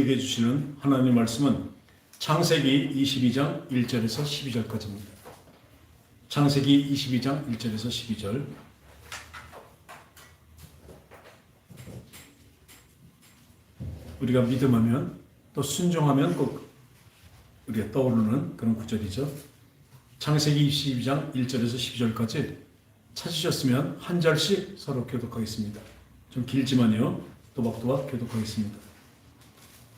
우리에게 주시는 하나님의 말씀은 창세기 22장 1절에서 12절까지입니다. 창세기 22장 1절에서 12절. 우리가 믿음하면 또 순종하면 꼭 우리가 떠오르는 그런 구절이죠. 창세기 22장 1절에서 12절까지 찾으셨으면 한 절씩 서로 교독하겠습니다. 좀 길지만요. 또박또박 교독하겠습니다.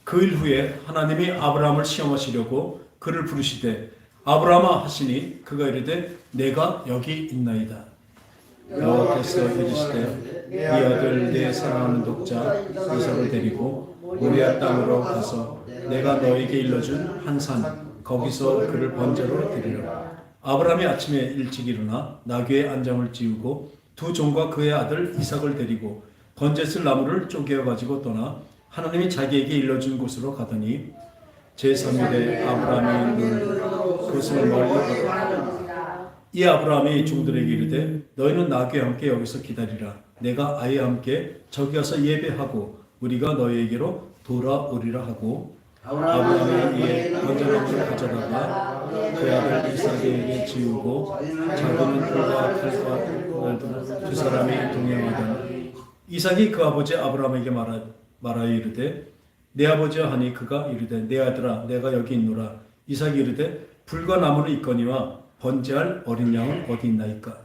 그 일 후에 하나님이 아브라함을 시험하시려고 그를 부르시되 아브라함아 하시니 그가 이르되 내가 여기 있나이다. 여호와께서 이르시되 네 아들 내 사랑하는 독자 이삭을 데리고 모리아 땅으로 가서 내가 너에게 일러준 한 산 거기서 그를 번제로 드리라. 아브라함이 아침에 일찍 일어나 나귀의 안장을 찌우고 두 종과 그의 아들 이삭을 데리고 번제 쓸 나무를 쪼개어 가지고 떠나 하나님이 자기에게 일러준 곳으로 가더니 제3일에 아브라함이 그것을 멀리 보고 이 아브라함이 종들에게 이르되 너희는 나귀와 함께 여기서 기다리라. 내가 아이와 함께 저기 가서 예배하고 우리가 너희에게로 돌아오리라 하고 아브라함이 이에 번제나무를 가져다가 그 아들 이삭에게 지우고 자기는 그와 칼과 두 사람이 동행하더니 이삭이 그 아버지 아브라함에게 말하여 이르되 내 아버지여 하니 그가 이르되 내 아들아 내가 여기 있노라. 이삭이 이르되 불과 나무는 있거니와 번제할 어린 양은 어디 있나이까.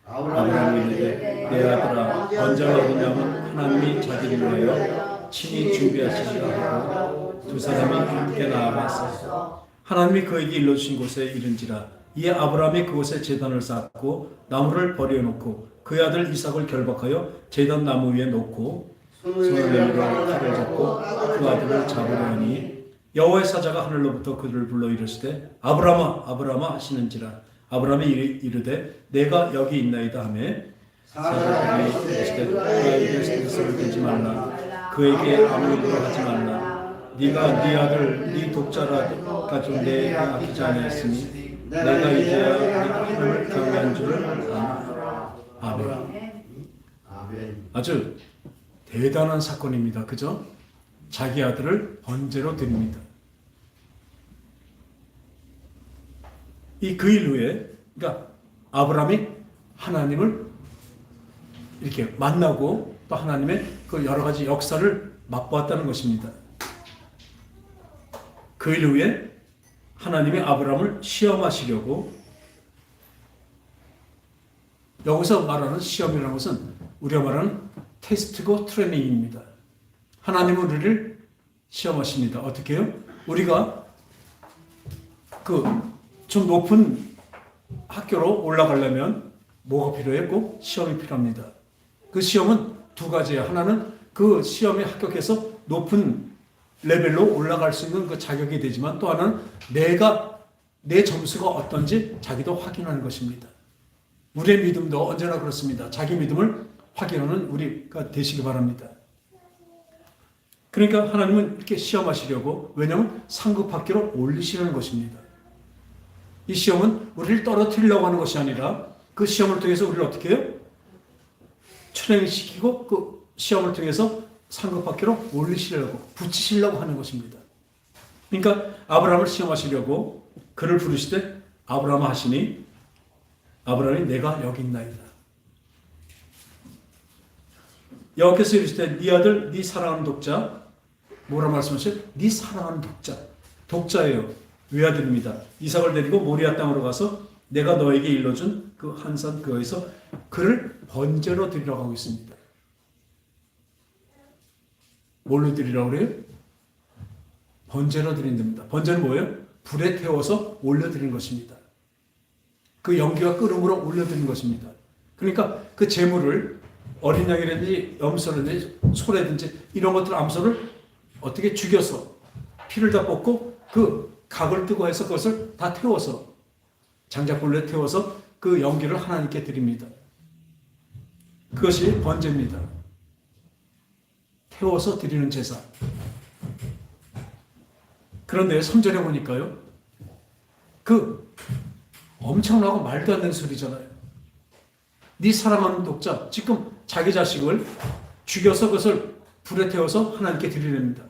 아브라함이 이르되 내 아들아 번제할 어린 양은 하나님이 자기를 위하여 친히 준비하시리라 하고 두 사람이 함께 나아갔어. 하나님이 그에게 일러주신 곳에 이른지라. 이에 아브라함이 그곳에 제단을 쌓고 나무를 버려놓고 그의 아들 이삭을 결박하여 제단 나무 위에 놓고 손을 내밀어 칼을 잡고 그 아들을 잡으려 하니 여호와의 사자가 하늘로부터 그를 불러 이르시되 아브라함아 아브라함아 하시는지라. 아브라함이 이르되 내가 여기 있나이다 하매 사자들이 이르시되 그가 이르시되 손을 들지 말라. 그에게 아무 일도 하지 말라. 네가 네 아들 네 독자라 가지고 내게 아끼지 아니하였으니 내가 이제야 네가 하나님을 경외한 줄을 아노라. 아멘. 아주 대단한 사건입니다. 그죠? 자기 아들을 번제로 드립니다. 이 그 일 후에 그러니까 아브라함이 하나님을 이렇게 만나고 또 하나님의 그 여러 가지 역사를 맛보았다는 것입니다. 그 일 후에 하나님이 아브라함을 시험하시려고, 여기서 말하는 시험이라는 것은 우리가 말하는 테스트고 트레이닝입니다. 하나님은 우리를 시험하십니다. 어떻게 해요? 우리가 그 좀 높은 학교로 올라가려면 뭐가 필요해요? 꼭 시험이 필요합니다. 그 시험은 두 가지예요. 하나는 그 시험에 합격해서 높은 레벨로 올라갈 수 있는 그 자격이 되지만 또 하나는 내 점수가 어떤지 자기도 확인하는 것입니다. 우리의 믿음도 언제나 그렇습니다. 자기 믿음을 확인하는 우리가 되시기 바랍니다. 그러니까 하나님은 이렇게 시험하시려고, 왜냐하면 상급 학교로 올리시려는 것입니다. 이 시험은 우리를 떨어뜨리려고 하는 것이 아니라 그 시험을 통해서 우리를 어떻게 해요? 트레이닝시키고 그 시험을 통해서 상급 학교로 올리시려고, 붙이시려고 하는 것입니다. 그러니까 아브라함을 시험하시려고 그를 부르시되 아브라함 하시니 아브라함이 내가 여기 있나이다. 여호와께서 이르시되 네 아들 네 사랑하는 독자, 뭐라 말씀하세요? 네 사랑하는 독자예요. 외아들입니다. 이삭을 데리고 모리아 땅으로 가서 내가 너에게 일러준 그 한 산 그거에서 그를 번제로 드리라고 하고 있습니다. 뭘로 드리라고 그래요? 번제로 드린답니다. 번제는 뭐예요? 불에 태워서 올려드리는 것입니다. 그 연기가 끓음으로 올려드리는 것입니다. 그러니까 그 제물을 어린 양이라든지 염소라든지 소라든지 이런 것들 암소를 어떻게 죽여서 피를 다 뽑고 그 각을 뜨고 해서 그것을 다 태워서 장작불에 태워서 그 연기를 하나님께 드립니다. 그것이 번제입니다. 태워서 드리는 제사. 그런데 3절에 보니까요, 그 엄청나고 말도 안 되는 소리잖아요. 네 사랑하는 독자, 지금 자기 자식을 죽여서 그것을 불에 태워서 하나님께 드리랍니다.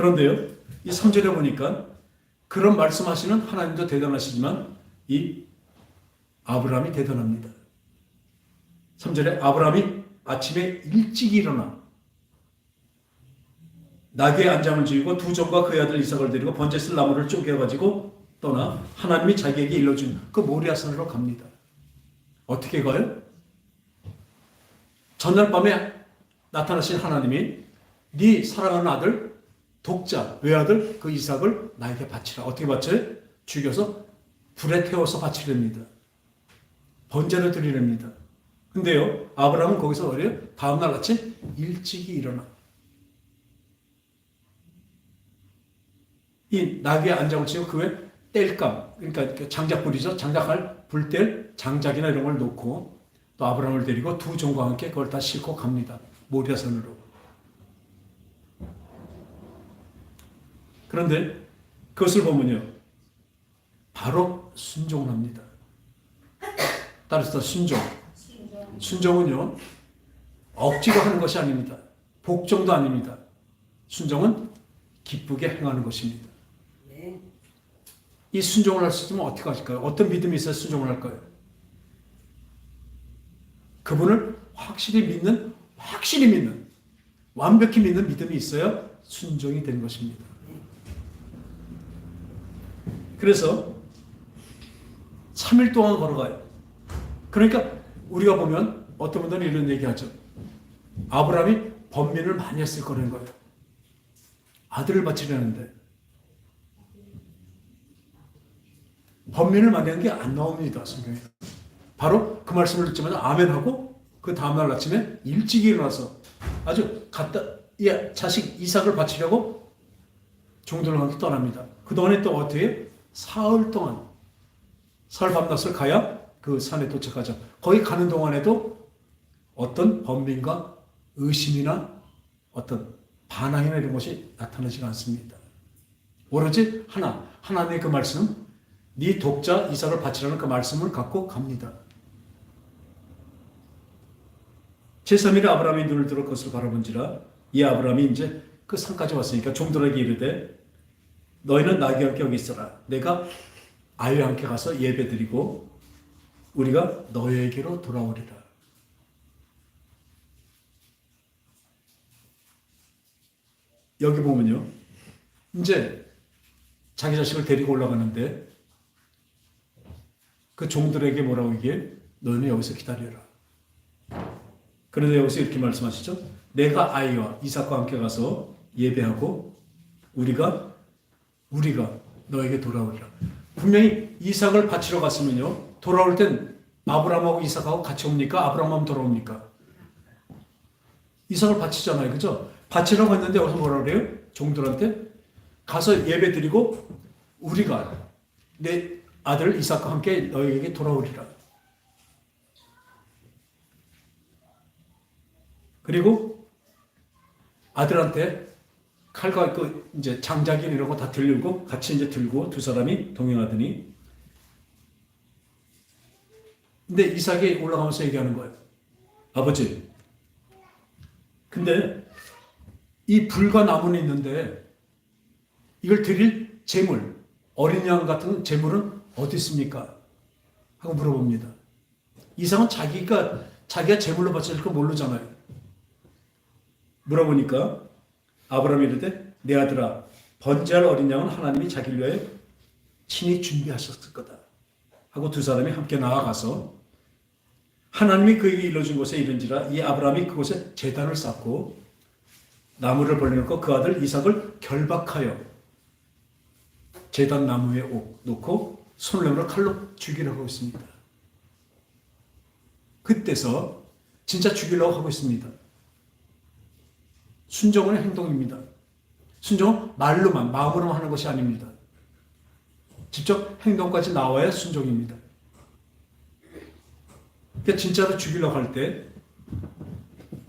그런데요, 이 3절에 보니까 그런 말씀하시는 하나님도 대단하시지만 이 아브라함이 대단합니다. 3절에 아브라함이 아침에 일찍 일어나 나귀의 안장을 지우고 두 종과 그의 아들 이삭을 데리고 번제 쓸 나무를 쪼개가지고 떠나 하나님이 자기에게 일러준 그 모리아산으로 갑니다. 어떻게 가요? 전날 밤에 나타나신 하나님이 네 사랑하는 아들 독자 외아들 그 이삭을 나에게 바치라. 어떻게 바쳐요? 죽여서 불에 태워서 바치렵니다. 번제를 드리렵니다. 근데요, 아브라함은 거기서 어려요? 다음날 아침 일찍이 일어나 이 나귀의 안장을 치고 그 외 뗄감, 그러니까 장작불이죠. 장작할 불뗄 장작이나 이런 걸 놓고 또 아브라함을 데리고 두 종과 함께 그걸 다 싣고 갑니다. 모리아산으로. 그런데 그것을 보면요, 바로 순종을 합니다. 따라서 순종은요 억지로 하는 것이 아닙니다. 복종도 아닙니다. 순종은 기쁘게 행하는 것입니다. 이 순종을 할 수 있으면 어떻게 하실까요? 어떤 믿음이 있어야 순종을 할까요? 그분을 확실히 믿는, 완벽히 믿는 믿음이 있어야 순종이 되는 것입니다. 그래서 3일 동안 걸어가요. 그러니까 우리가 보면 어떤 분들은 이런 얘기하죠. 아브라함이 번민을 많이 했을 거라는 거예요. 아들을 바치려는데 번민을 많이 한 게 안 나옵니다. 성경에. 바로 그 말씀을 듣자마자 아멘하고 그 다음날 아침에 일찍 일어나서 아주 자식 이삭을 바치려고 종들과 함께 떠납니다. 그동안에 또 어떻게 사흘 동안 사흘 밤낮을 가야 그 산에 도착하죠. 거기 가는 동안에도 어떤 번민과 의심이나 어떤 반항이나 이런 것이 나타나지 않습니다. 오로지 하나님의 그 말씀, 네 독자 이삭을 바치라는 그 말씀을 갖고 갑니다. 제3일에 아브라함이 눈을 들어 그것을 바라본지라 이 아브라함이 이제 그 산까지 왔으니까 종들에게 이르되 너희는 나귀와 함께 여기 있어라. 내가 아이와 함께 가서 예배드리고 우리가 너희에게로 돌아오리라. 여기 보면요, 이제 자기 자식을 데리고 올라가는데 그 종들에게 뭐라고 얘기해? 너희는 여기서 기다려라. 그런데 여기서 이렇게 말씀하시죠. 내가 아이와 이삭과 함께 가서 예배하고 우리가 너에게 돌아오리라. 분명히 이삭을 바치러 갔으면요, 돌아올 땐 아브라함하고 이삭하고 같이 옵니까? 아브라함만 돌아옵니까? 이삭을 바치잖아요. 그죠? 바치러 갔는데 여기서 뭐라 그래요? 종들한테 가서 예배 드리고 우리가 내 아들 이삭과 함께 너희에게 돌아오리라. 그리고 아들한테 칼과 이제 장작이 이런 거 다 들고 같이 이제 들고 두 사람이 동행하더니 근데 이삭이 올라가면서 얘기하는 거예요. 아버지, 근데 이 불과 나무는 있는데 이걸 드릴 제물, 어린 양 같은 제물은 어디 있습니까? 하고 물어봅니다. 이삭은 자기가 제물로 바칠 걸 모르잖아요. 물어보니까 아브라함이 이르되 내 아들아, 번제할 어린 양은 하나님이 자기를 위하여 친히 준비하셨을 거다 하고 두 사람이 함께 나아가서 하나님이 그에게 일러준 곳에 이른지라 이 아브라함이 그곳에 제단을 쌓고 나무를 벌려놓고 그 아들 이삭을 결박하여 제단 나무에 놓고 손을 내밀어 칼로 죽이려고 하고 있습니다. 그때서 진짜 죽이려고 하고 있습니다. 순종은 행동입니다. 순종은 말로만, 마음으로만 하는 것이 아닙니다. 직접 행동까지 나와야 순종입니다. 그러니까 진짜로 죽이려고 할 때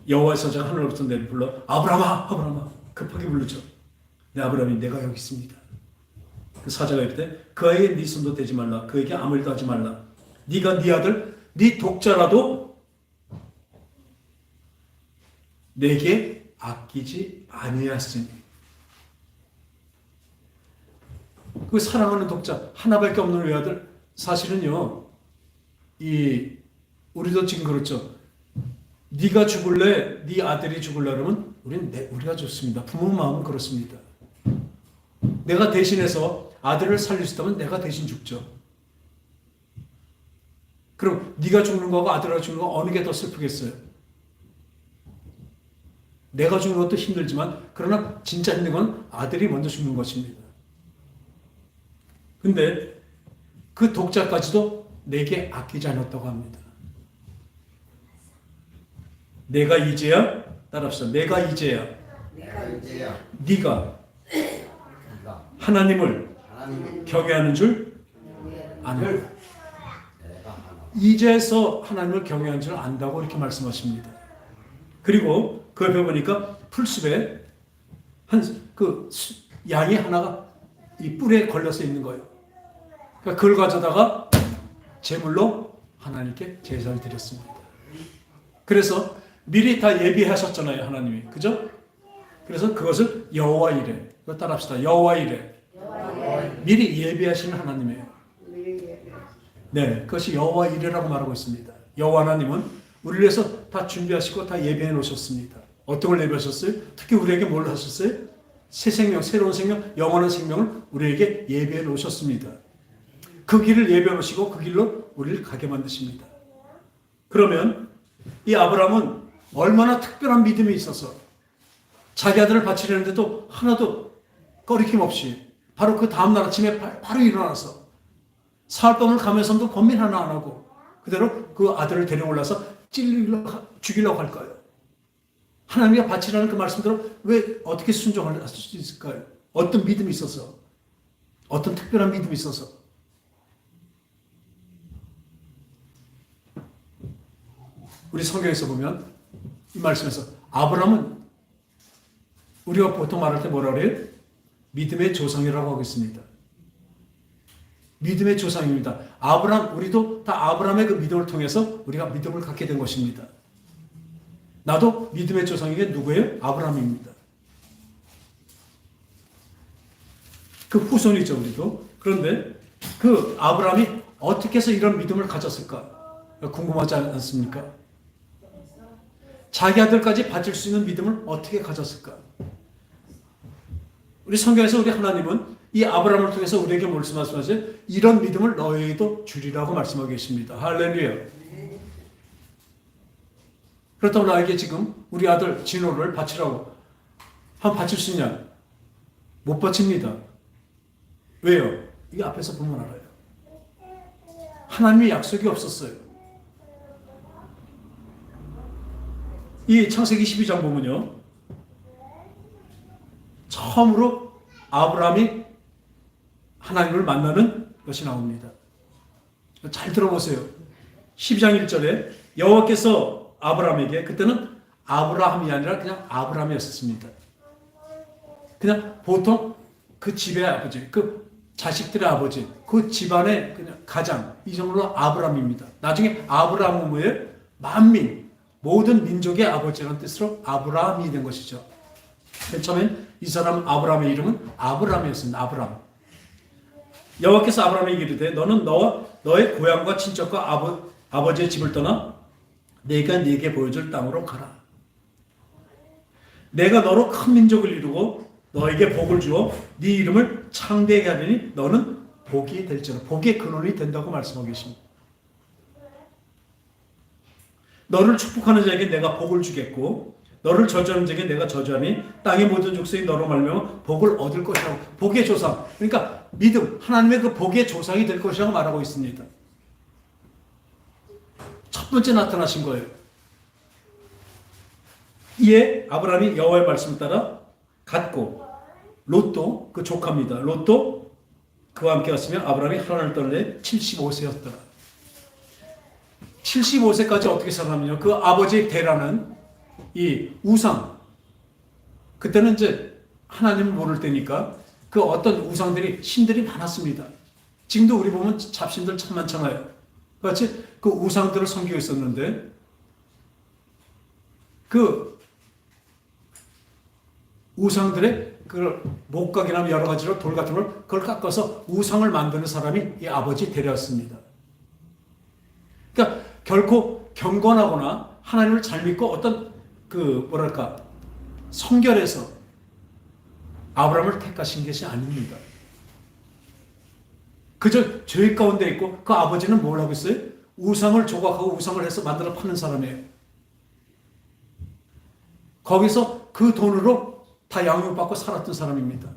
여호와의 사자가 하늘로부터 내려 불러 아브라함아 급하게 부르죠. 네, 아브라함이 내가 여기 있습니다. 그 사자가 이르되 그에게 네 손도 대지 말라. 그에게 아무 일도 하지 말라. 네가 네 아들 네 독자라도 내게 아끼지 아니하였으니 그 사랑하는 독자 하나밖에 없는 외아들 사실은요. 우리도 지금 그렇죠. 네가 죽을래, 네 아들이 죽을래 그러면 우리가 좋습니다. 부모 마음은 그렇습니다. 내가 대신해서 아들을 살릴 수 있다면 내가 대신 죽죠. 그럼 네가 죽는 거하고 아들이 죽는 거 어느 게 더 슬프겠어요? 내가 죽는 것도 힘들지만 그러나 진짜 힘든 건 아들이 먼저 죽는 것입니다. 근데 그 독자까지도 내게 아끼지 않았다고 합니다. 내가 이제야 따라합시다. 내가 이제야 네가 하나님을 경외하는 줄 아는 이제서 하나님을 경외하는 줄 안다고 이렇게 말씀하십니다. 그리고 그 옆에 보니까 풀숲에 그 양이 하나가 이 뿔에 걸려서 있는 거예요. 그러니까 그걸 가져다가 제물로 하나님께 제사를 드렸습니다. 그래서 미리 다 예비하셨잖아요, 하나님이. 그죠? 그래서 그것을 여호와 이레. 이거 따라합시다. 여호와 이레. 미리 예비하시는 하나님이에요. 네, 그것이 여호와 이레라고 말하고 있습니다. 여호와 하나님은 우리를 위해서 다 준비하시고 다 예비해 놓으셨습니다. 어떤 걸 예비하셨어요? 특히 우리에게 뭘 하셨어요? 새 생명, 새로운 생명, 영원한 생명을 우리에게 예비해 놓으셨습니다. 그 길을 예비해 놓으시고 그 길로 우리를 가게 만드십니다. 그러면 이 아브라함은 얼마나 특별한 믿음이 있어서 자기 아들을 바치려는데도 하나도 꺼리낌 없이 바로 그 다음날 아침에 바로 일어나서 사흘밤을 가면서도 범민 하나 안 하고 그대로 그 아들을 데려올라서 죽이려고 할까요? 하나님이 바치라는 그 말씀대로 왜 어떻게 순종할 수 있을까요? 어떤 믿음이 있어서, 어떤 특별한 믿음이 있어서. 우리 성경에서 보면 이 말씀에서 아브라함은 우리가 보통 말할 때 뭐라 그래요? 믿음의 조상이라고 하고 있습니다. 믿음의 조상입니다. 우리도 다 아브라함의 그 믿음을 통해서 우리가 믿음을 갖게 된 것입니다. 나도 믿음의 조상이 누구예요? 아브라함입니다. 그 후손이죠, 우리도. 그런데 그 아브라함이 어떻게 해서 이런 믿음을 가졌을까? 궁금하지 않습니까? 자기 아들까지 바칠 수 있는 믿음을 어떻게 가졌을까? 우리 성경에서 우리 하나님은 이 아브라함을 통해서 우리에게 말씀하세요. 이런 믿음을 너희에게도 주리라고 말씀하고 계십니다. 할렐루야. 그렇다고 나에게 지금 우리 아들 진호를 바치라고 한번 바칠 수 있냐? 못 바칩니다. 왜요? 이게 앞에서 보면 알아요. 하나님의 약속이 없었어요. 이 창세기 12장 보면요. 처음으로 아브라함이 하나님을 만나는 것이 나옵니다. 잘 들어보세요. 12장 1절에 여호와께서 아브라함에게, 그때는 아브라함이 아니라 그냥 아브라함이었습니다. 그냥 보통 그 집의 아버지, 그 자식들의 아버지, 그 집안의 그냥 가장, 이 정도로 아브라함입니다. 나중에 아브라함은 뭐예요? 만민, 모든 민족의 아버지라는 뜻으로 아브라함이 된 것이죠. 처음엔 이 사람 아브라함의 이름은 아브라함이었습니다. 아브라함. 여호와께서 아브라함에게 이르되 너는 너와 너의 고향과 친척과 아버지의 집을 떠나 내가 네게 보여줄 땅으로 가라. 내가 너로 큰 민족을 이루고 너에게 복을 주어 네 이름을 창대하게 하리니 너는 복이 될지라. 복의 근원이 된다고 말씀하고 계십니다. 너를 축복하는 자에게 내가 복을 주겠고 너를 저주하는 자에게 내가 저주하니 땅의 모든 족속이 너로 말미암아 복을 얻을 것이라고. 복의 조상, 그러니까 믿음, 하나님의 그 복의 조상이 될 것이라고 말하고 있습니다. 첫 번째 나타나신 거예요. 이에 아브라함이 여호와의 말씀을 따라 갔고 롯도 그 조카입니다. 롯도 그와 함께 갔으며 아브라함이 하란을 떠날 75세였더라. 75세까지 어떻게 살았느냐? 그 아버지 데라는 이 우상, 그때는 이제 하나님을 모를 때니까 그 어떤 우상들이, 신들이 많았습니다. 지금도 우리 보면 잡신들 참 많잖아요. 같이 그 우상들을 섬기고 있었는데 그 우상들의 그 목각이나 여러 가지로 돌 같은 걸 그걸 깎아서 우상을 만드는 사람이 이 아버지 데려왔습니다. 그러니까 결코 경건하거나 하나님을 잘 믿고 어떤 그 뭐랄까 성결해서 아브라함을 택하신 것이 아닙니다. 그저 죄 가운데 있고 그 아버지는 뭘 하고 있어요? 우상을 조각하고 우상을 해서 만들어 파는 사람이에요. 거기서 그 돈으로 다 양육받고 살았던 사람입니다.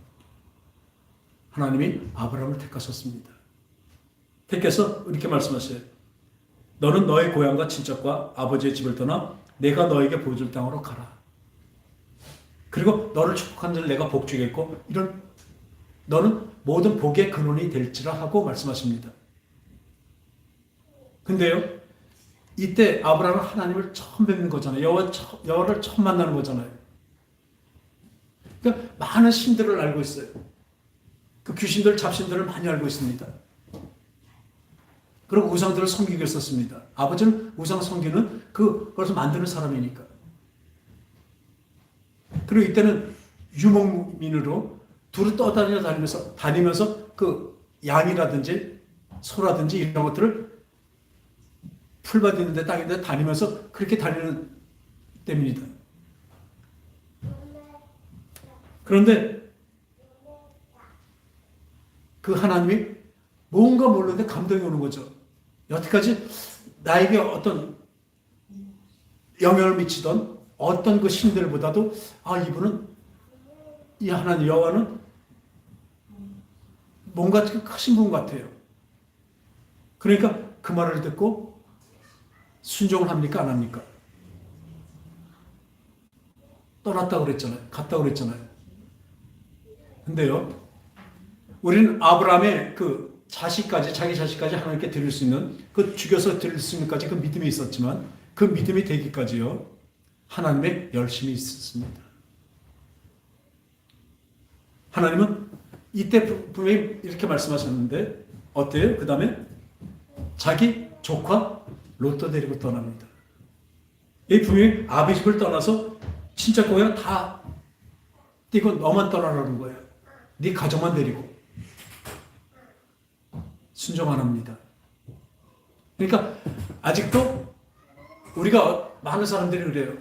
하나님이 아브라함을 택하셨습니다. 택해서 이렇게 말씀하셔요. 너는 너의 고향과 친척과 아버지의 집을 떠나 내가 너에게 보여줄 땅으로 가라. 그리고 너를 축복한 자를 내가 복 주겠고 이런 너는 모든 복의 근원이 될지라 하고 말씀하십니다. 근데요, 이때 아브라함은 하나님을 처음 뵙는 거잖아요. 여호와를 처음 만나는 거잖아요. 그러니까 많은 신들을 알고 있어요. 그 귀신들, 잡신들을 많이 알고 있습니다. 그리고 우상들을 섬기고 있었습니다. 아버지는 우상 섬기는 그것을 만드는 사람이니까. 그리고 이때는 유목민으로 둘이 다니면서 그 양이라든지 소라든지 이런 것들을 풀밭 있는데 땅인데 다니면서 그렇게 다니는 때입니다. 그런데 그 하나님이 뭔가 모르는데 감동이 오는 거죠. 여태까지 나에게 어떤 영향을 미치던 어떤 그 신들보다도 이분은 이 하나님 여호와는 뭔가 크신 분 같아요. 그러니까 그 말을 듣고 순종을 합니까? 안 합니까? 떠났다고 그랬잖아요. 갔다고 그랬잖아요. 근데요, 우리는 아브라함의 그 자기 자식까지 하나님께 드릴 수 있는, 그 죽여서 드릴 수 있는까지 그 믿음이 있었지만, 그 믿음이 되기까지요, 하나님의 열심이 있었습니다. 하나님은 이때 분명히 이렇게 말씀하셨는데, 어때요? 그 다음에 자기 조카 롯도 데리고 떠납니다. 이 분명히 아비 집을 떠나서 친척 고향 다 뛰고 너만 떠나라는 거예요. 네 가족만 데리고. 순종 안 합니다. 그러니까 아직도 우리가 많은 사람들이 그래요.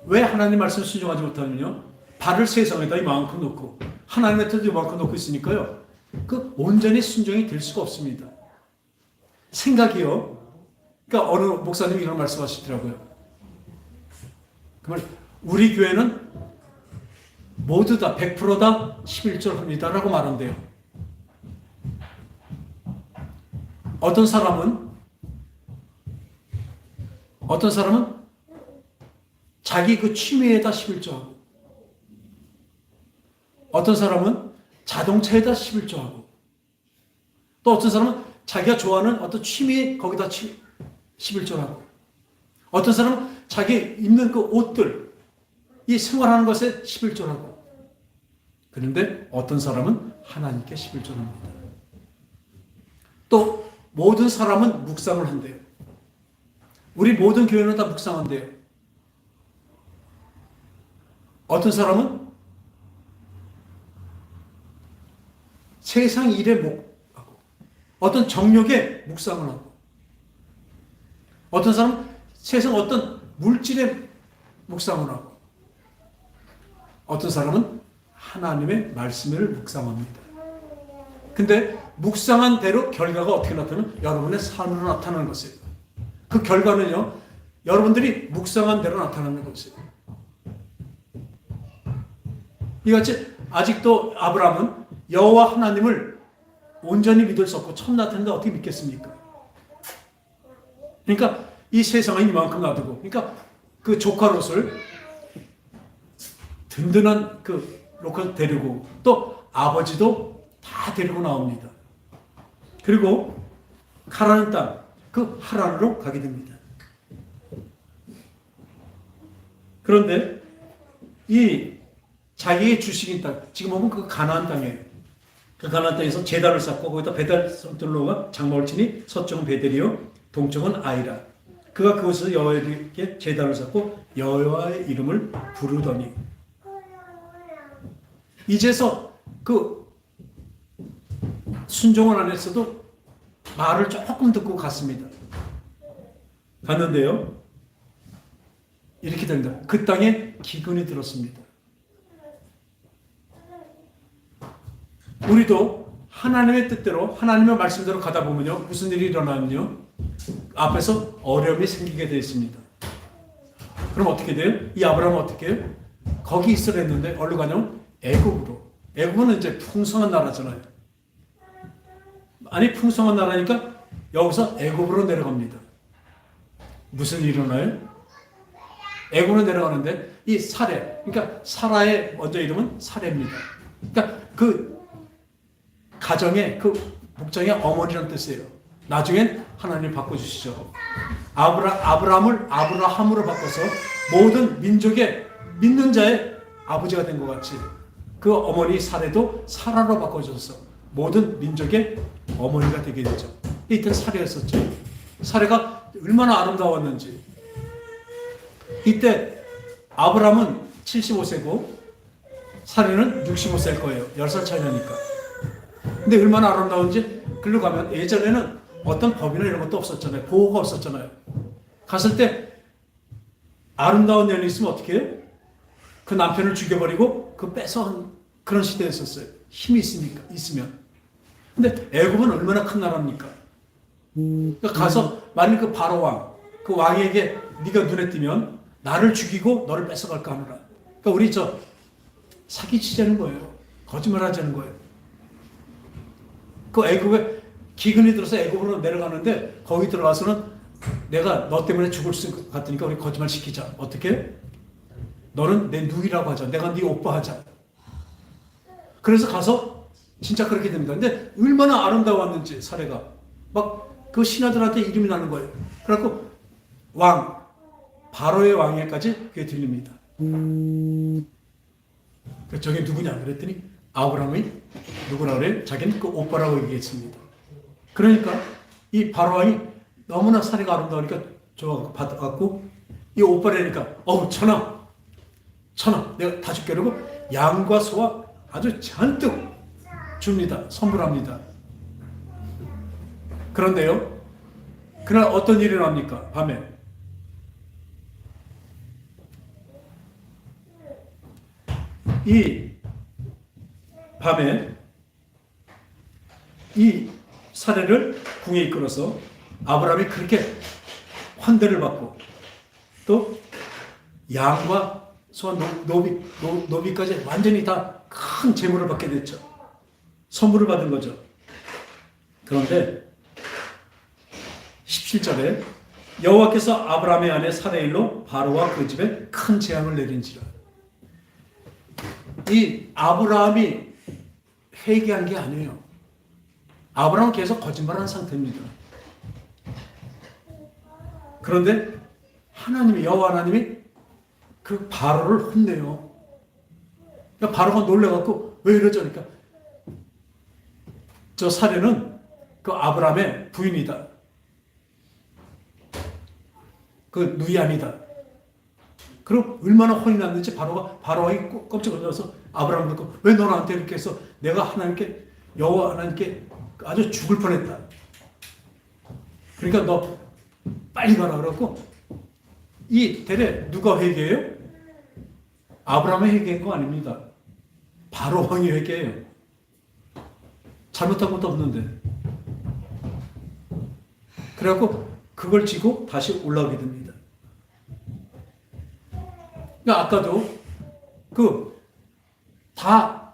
왜 하나님 말씀을 순종하지 못하면요, 발을 세상에다 이만큼 놓고 하나님의 뜻을 이만큼 놓고 있으니까요, 그 온전히 순종이 될 수가 없습니다. 생각이요. 그러니까 어느 목사님이 이런 말씀하시더라고요. 그말 우리 교회는 모두 다 100%다 11절 합니다라고 말한대요. 어떤 사람은 자기 그 취미에다 11조하고, 어떤 사람은 자동차에다 11조하고, 또 어떤 사람은 자기가 좋아하는 어떤 취미에 거기다 11조하고, 어떤 사람은 자기 입는 그 옷들, 이 생활하는 것에 11조하고, 그런데 어떤 사람은 하나님께 11조합니다. 또 모든 사람은 묵상을 한대요. 우리 모든 교회는 다 묵상한대요. 어떤 사람은 세상 일에 목하고, 어떤 정욕에 묵상을 하고, 어떤 사람은 세상 어떤 물질에 묵상을 하고, 어떤 사람은 하나님의 말씀을 묵상합니다. 근데 묵상한 대로 결과가 어떻게 나타나면 여러분의 삶으로 나타나는 것이에요. 그 결과는요, 여러분들이 묵상한 대로 나타나는 것이에요. 이같이 아직도 아브라함은 여호와 하나님을 온전히 믿을 수 없고 처음 나타났는데 어떻게 믿겠습니까? 그러니까 이 세상에 이만큼 놔두고, 그러니까 그 조카 롯을 든든한 그 롯을 데리고, 또 아버지도 다 데리고 나옵니다. 그리고 가나안 땅, 그 하란으로 가게 됩니다. 그런데 이 자기의 주식인 땅, 지금 보면 그 가나안 땅이에요. 그 가나안 땅에서 제단을 쌓고 거기다 베델 성들로가 장막을 치니 서쪽은 베델이요 동쪽은 아이라. 그가 그곳에서 여호와께 제단을 쌓고 여호와의 이름을 부르더니. 이제서 그 순종을 안 했어도 말을 조금 듣고 갔습니다. 갔는데요, 이렇게 됩니다. 그 땅에 기근이 들었습니다. 우리도 하나님의 뜻대로, 하나님의 말씀대로 가다 보면요, 무슨 일이 일어나면요, 앞에서 어려움이 생기게 되어 있습니다. 그럼 어떻게 돼요? 이 아브라함은 어떻게 해요? 거기 있으려 했는데 어디로 가냐면 애굽으로. 애굽은 이제 풍성한 나라잖아요. 아니, 풍성한 나라니까 여기서 애굽으로 내려갑니다. 무슨 일이 일어나요? 애굽으로 내려가는데 이 사레, 그러니까 사라의 먼저 이름은 사레입니다. 그러니까 그 가정의, 그 목장의 어머니라는 뜻이에요. 나중엔 하나님 바꿔주시죠. 아브라함을 아브라함으로 바꿔서 모든 민족의 믿는 자의 아버지가 된 것 같이 그 어머니 사레도 사라로 바꿔줘서 모든 민족의 어머니가 되게 되죠. 이때 사레였었죠. 사레가 얼마나 아름다웠는지. 이때 아브라함은 75세고 사레는 65세일 거예요. 10살 차이나니까. 근데 얼마나 아름다운지 글로 가면 예전에는 어떤 법이나 이런 것도 없었잖아요. 보호가 없었잖아요. 갔을 때 아름다운 년이 있으면 어떻게 해요? 그 남편을 죽여버리고 그 뺏어간 그런 시대였었어요. 힘이 있으면. 근데 애굽은 얼마나 큰 나라입니까? 그러니까 가서 만일 그 바로 왕, 그 왕에게 네가 눈에 띄면 나를 죽이고 너를 뺏어갈까 하느라. 그러니까 우리 사기치자는 거예요. 거짓말하자는 거예요. 그 애굽에 기근이 들어서 애굽으로 내려가는데 거기 들어가서는 내가 너 때문에 죽을 것 같으니까 우리 거짓말 시키자. 어떻게? 너는 내 누이라고 하자. 내가 네 오빠 하자. 그래서 가서 진짜 그렇게 됩니다. 근데 얼마나 아름다웠는지 사례가 막 그 신하들한테 이름이 나는 거예요. 그래갖고 바로의 왕에까지 그게 들립니다. 저게 누구냐 그랬더니 아브라함이 누구라 그래? 자기는 그 오빠라고 얘기했습니다. 그러니까 이 바로 왕이 너무나 사례가 아름다우니까 받아갖고 이 오빠라니까 천하 내가 다 줄게 그러고 양과 소와 아주 잔뜩 줍니다. 선물합니다. 그런데요, 그날 어떤 일이 일어납니까? 밤에 이 사례를 궁에 이끌어서 아브라함이 그렇게 환대를 받고 또 양과 소와 노비까지 완전히 다 큰 재물을 받게 됐죠. 선물을 받은 거죠. 그런데 17절에 여호와께서 아브라함의 아내 사레일로 바로와 그 집에 큰 재앙을 내린지라. 이 아브라함이 회개한 게 아니에요. 아브라함은 계속 거짓말하는 상태입니다. 그런데 여호와 하나님이 그 바로를 혼내요. 그러니까 바로가 놀래갖고 왜 이러죠? 그러니까 저 사례는 그 아브라함의 부인이다. 그 누이 아니다. 그럼 얼마나 혼이 났는지 바로가 깜짝 놀라서 아브라함을 듣고 왜 너 나한테 이렇게 해서 내가 여호와 하나님께 아주 죽을 뻔했다. 그러니까 너 빨리 가라 그러고 이 대래 누가 회개해요? 아브라함이 회개한 거 아닙니다. 바로 왕이 회개해요. 잘못한 것도 없는데. 그래갖고 그걸 지고 다시 올라오게 됩니다. 그러니까 아까도 다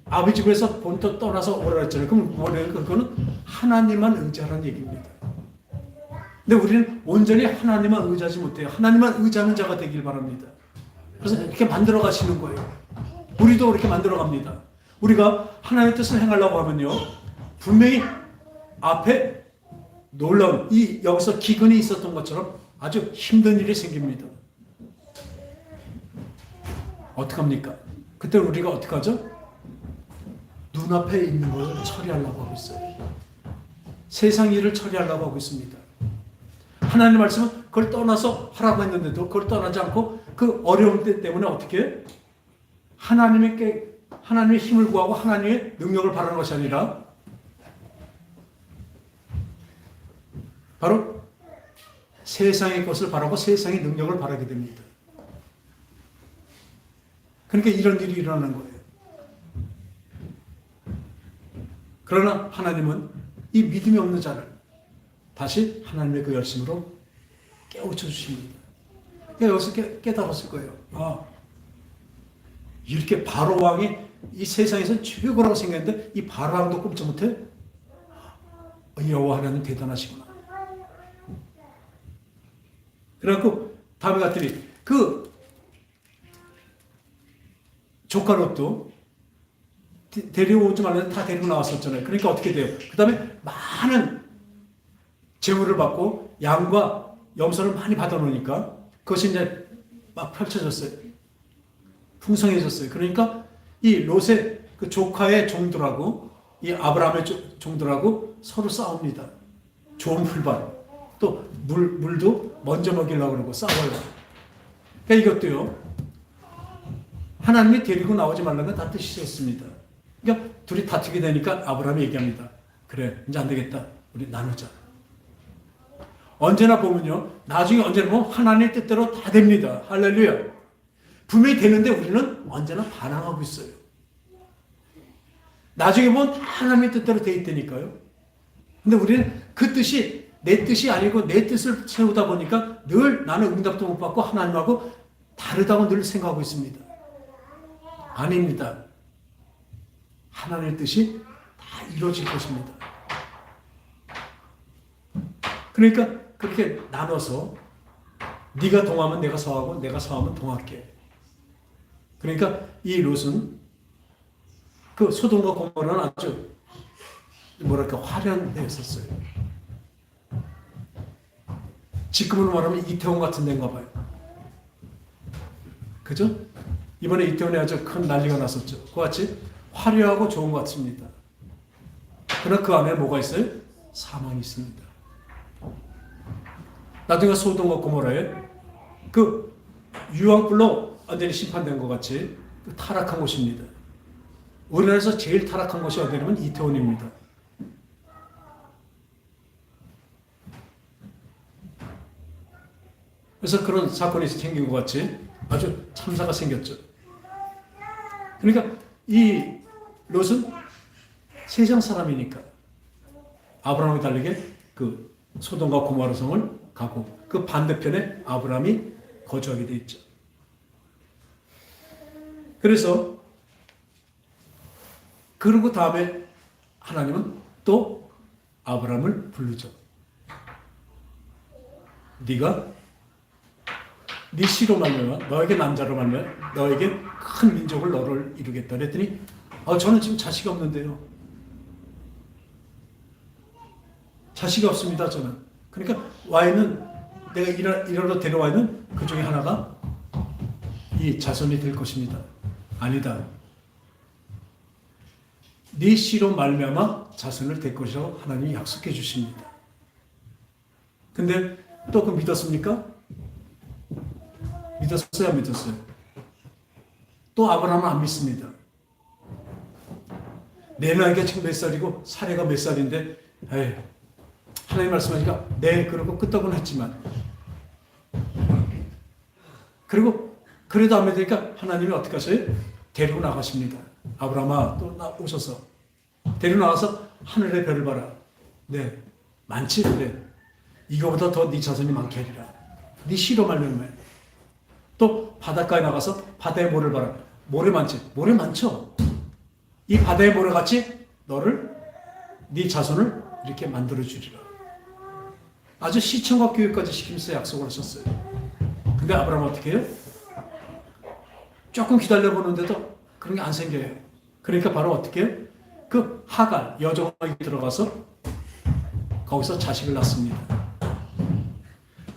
아버지 집에서 본토 떠나서 오라 했잖아요. 그럼 뭐래요? 그거는 하나님만 의지하라는 얘기입니다. 근데 우리는 온전히 하나님만 의지하지 못해요. 하나님만 의지하는 자가 되길 바랍니다. 그래서 이렇게 만들어 가시는 거예요. 우리도 그렇게 만들어 갑니다. 우리가 하나님의 뜻을 행하려고 하면요, 분명히 앞에 놀라운 여기서 기근이 있었던 것처럼 아주 힘든 일이 생깁니다. 어떡합니까? 그때 우리가 어떻게 하죠? 눈앞에 있는 것을 처리하려고 하고 있어요. 세상 일을 처리하려고 하고 있습니다. 하나님 말씀은 그걸 떠나서 하라고 했는데도 그걸 떠나지 않고 그 어려움 때문에 어떻게 해요? 하나님께 하나님의 힘을 구하고 하나님의 능력을 바라는 것이 아니라 바로 세상의 것을 바라고 세상의 능력을 바라게 됩니다. 그러니까 이런 일이 일어나는 거예요. 그러나 하나님은 이 믿음이 없는 자를 다시 하나님의 그 열심으로 깨우쳐 주십니다. 그러니까 여기서 깨달았을 거예요. 아, 이렇게 바로 왕이 이 세상에서 최고라고 생각했는데 이 바로 왕도 꼼짝 못해? 여호와 하나님 대단하시구나. 그래갖고 다음에 갔더니 그 조카 롯도 데리고오지 말라는데 다 데리고 나왔었잖아요. 그러니까 어떻게 돼요? 그 다음에 많은 재물을 받고 양과 염소를 많이 받아놓으니까 그것이 이제 막 펼쳐졌어요. 풍성해졌어요. 그러니까 이 롯의 그 조카의 종들하고 이 아브라함의 종들하고 서로 싸웁니다. 좋은 풀밭. 또 물도 먼저 먹이려고 그러고 싸워요. 그러니까 이것도요. 하나님이 데리고 나오지 말라는 다 뜻이었습니다. 그러니까 둘이 다투게 되니까 아브라함이 얘기합니다. 그래, 이제 안 되겠다. 우리 나누자. 언제나 보면요. 나중에 언제나 보면 하나님의 뜻대로 다 됩니다. 할렐루야. 분명히 되는데 우리는 언제나 반항하고 있어요. 나중에 보면 다 하나님의 뜻대로 돼 있다니까요. 근데 우리는 그 뜻이 내 뜻이 아니고 내 뜻을 세우다 보니까 늘 나는 응답도 못 받고 하나님하고 다르다고 늘 생각하고 있습니다. 아닙니다. 하나님의 뜻이 다 이루어질 것입니다. 그러니까 그렇게 나눠서 네가 동하면 내가 서하고 내가 서하면 동할게. 그러니까 이 롯은 그 소돔과 고모라는 아주 뭐랄까 화려한 데였었어요. 지금으로 말하면 이태원 같은 데인가 봐요. 그죠? 이번에 이태원에 아주 큰 난리가 났었죠. 그와 같이 화려하고 좋은 것 같습니다. 그러나 그 안에 뭐가 있어요? 사망이 있습니다. 나중에 소돔과 고모라에 그 유황불로 완전히 심판된 것 같이 그 타락한 곳입니다. 우리나라에서 제일 타락한 곳이 어디냐면 이태원입니다. 그래서 그런 사건이 생긴 것 같이 아주 참사가 생겼죠. 그러니까 이 롯은 세상 사람이니까 아브라함이 다르게 그 소돔과 고모라 성을 가고 그 반대편에 아브라함이 거주하게 돼 있죠. 그래서 그리고 다음에 하나님은 또 아브라함을 부르죠. 네가 네 씨로 말미암아 너에게 남자로 말미암아 너에게 큰 민족을 너를 이루겠다 그랬더니 저는 지금 자식이 없는데요. 자식이 없습니다. 저는. 그러니까 와 있는 내가 일하러 데려와 있는 그 중에 하나가 이 자손이 될 것입니다. 아니다. 네 씨로 말미암아 자손을 될 것이라고 하나님이 약속해 주십니다. 근데 또 그 믿었습니까? 믿었어요, 안 믿었어요? 또 아브라함은 안 믿습니다. 내 나이가 지금 몇 살이고 사례가 몇 살인데 하나님 말씀하니까 네 그러고 끄떡은 했지만 그리고 그래도 안 믿으니까 하나님이 어떻게 하세요? 데리고 나가십니다. 아브라함아 또 오셔서 데리고 나가서 하늘의 별을 봐라. 네 많지 그래. 이거보다 더 네 자손이 많게 하리라. 네 씨로 말미암아. 또 바닷가에 나가서 바다의 모래를 봐라. 모래 많지? 모래 많죠? 이 바다의 모래같이 너를 네 자손을 이렇게 만들어 주리라. 아주 시청과 교육까지 시키면서 약속을 하셨어요. 근데 아브라함은 어떻게 해요? 조금 기다려보는데도 그런 게 안 생겨요. 그러니까 바로 어떻게 해요? 그 하갈, 여종에게 들어가서 거기서 자식을 낳습니다.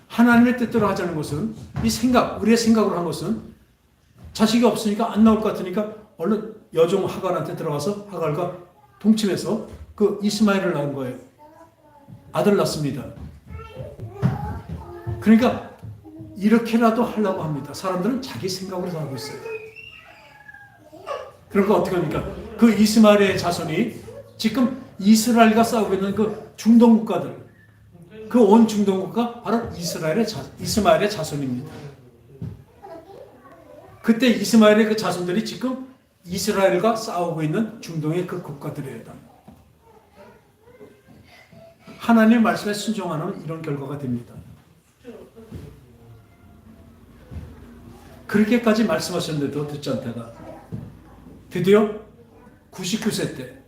하나님의 뜻대로 하자는 것은 이 생각, 우리의 생각으로 한 것은 자식이 없으니까 안 나올 것 같으니까 얼른 여종 하갈한테 들어가서 하갈과 동침해서 그 이스마엘을 낳은 거예요. 아들 낳습니다. 그러니까 이렇게라도 하려고 합니다. 사람들은 자기 생각으로 살고 있어요. 그러니까 어떻게 합니까? 그 이스마엘의 자손이 지금 이스라엘과 싸우고 있는 그 중동 국가들, 그 온 중동 국가 바로 이스마엘의 자손입니다. 그때 이스마엘의 그 자손들이 지금 이스라엘과 싸우고 있는 중동의 그 국가들이에요. 하나님의 말씀에 순종하는 이런 결과가 됩니다. 그렇게까지 말씀하셨는데도 듣지 않다가 드디어 99세 때,